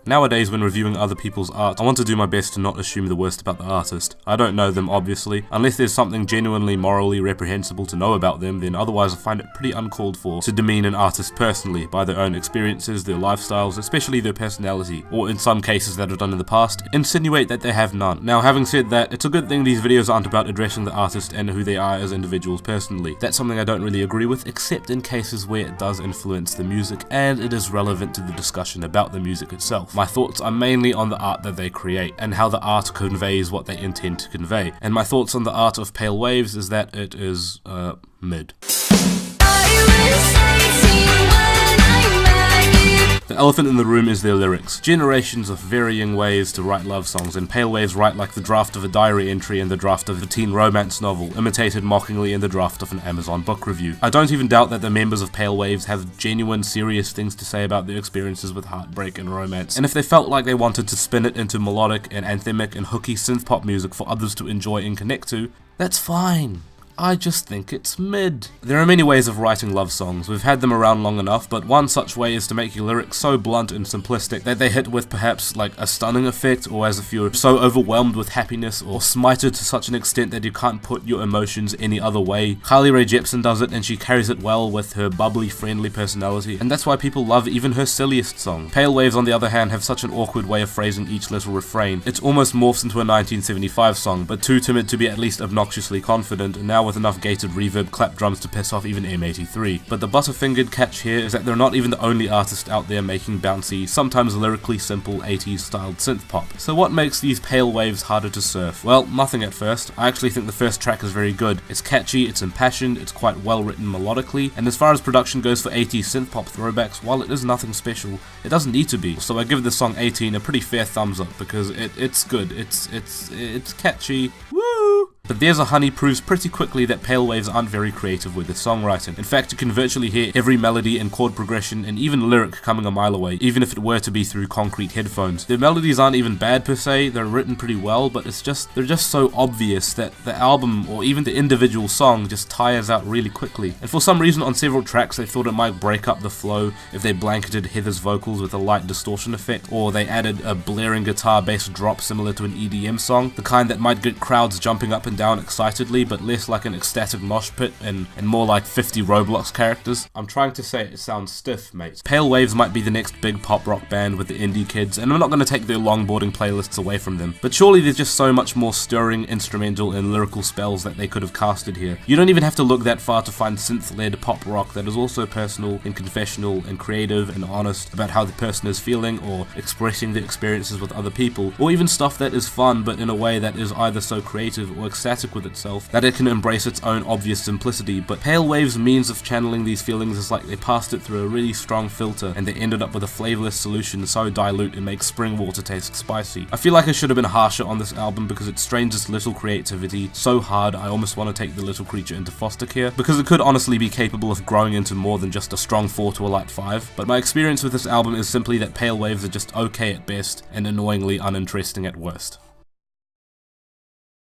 Nowadays, when reviewing other people's art, I want to do my best to not assume the worst about the artist. I don't know them, obviously. Unless there's something genuinely morally reprehensible to know about them, then otherwise I find it pretty uncalled for to demean an artist personally by their own experiences, their lifestyles, especially their personality, or in some cases that I've done in the past, insinuate that they have none. Now, having said that, it's a good thing these videos aren't about addressing the artist and who they are as individuals personally. That's something I don't really agree with, except in cases where it does influence the music and it is relevant to the discussion about the music itself. My thoughts are mainly on the art that they create and how the art conveys what they intend to convey. And my thoughts on the art of Pale Waves is that it is, mid. The elephant in the room is their lyrics. Generations of varying ways to write love songs, and Pale Waves write like the draft of a diary entry in the draft of a teen romance novel, imitated mockingly in the draft of an Amazon book review. I don't even doubt that the members of Pale Waves have genuine, serious things to say about their experiences with heartbreak and romance, and if they felt like they wanted to spin it into melodic and anthemic and hooky synth pop music for others to enjoy and connect to, that's fine. I just think it's mid. There are many ways of writing love songs. We've had them around long enough, but one such way is to make your lyrics so blunt and simplistic that they hit with perhaps like a stunning effect, or as if you're so overwhelmed with happiness or smited to such an extent that you can't put your emotions any other way. Carly Rae Jepsen does it, and she carries it well with her bubbly, friendly personality, and that's why people love even her silliest song. Pale Waves, on the other hand, have such an awkward way of phrasing each little refrain. It almost morphs into a 1975 song, but too timid to be at least obnoxiously confident, and now with enough gated reverb clap drums to piss off even M83. But the butterfingered catch here is that they're not even the only artist out there making bouncy, sometimes lyrically simple 80s styled synth pop. So what makes these Pale Waves harder to surf? Well, nothing at first. I actually think the first track is very good. It's catchy, it's impassioned, it's quite well written melodically, and as far as production goes for 80s synth pop throwbacks, while it is nothing special, it doesn't need to be. So I give this song 18 a pretty fair thumbs up because it's good. It's catchy. Woo! But There's a Honey proves pretty quickly that Pale Waves aren't very creative with their songwriting. In fact, you can virtually hear every melody and chord progression and even lyric coming a mile away, even if it were to be through concrete headphones. Their melodies aren't even bad per se, they're written pretty well, but they're just so obvious that the album or even the individual song just tires out really quickly. And for some reason on several tracks they thought it might break up the flow if they blanketed Heather's vocals with a light distortion effect, or they added a blaring guitar bass drop similar to an EDM song, the kind that might get crowds jumping up and down excitedly, but less like an ecstatic mosh pit and more like 50 Roblox characters. I'm trying to say it sounds stiff, mate. Pale Waves might be the next big pop rock band with the indie kids, and I'm not going to take their longboarding playlists away from them, but surely there's just so much more stirring instrumental and lyrical spells that they could have casted here. You don't even have to look that far to find synth-led pop rock that is also personal and confessional and creative and honest about how the person is feeling or expressing their experiences with other people, or even stuff that is fun but in a way that is either so creative or ecstatic with itself that it can embrace its own obvious simplicity. But Pale Waves' means of channeling these feelings is like they passed it through a really strong filter and they ended up with a flavorless solution so dilute it makes spring water taste spicy. I feel like I should have been harsher on this album because it strains its little creativity so hard I almost want to take the little creature into foster care, because it could honestly be capable of growing into more than just a strong 4 to a light 5. But my experience with this album is simply that Pale Waves are just okay at best and annoyingly uninteresting at worst.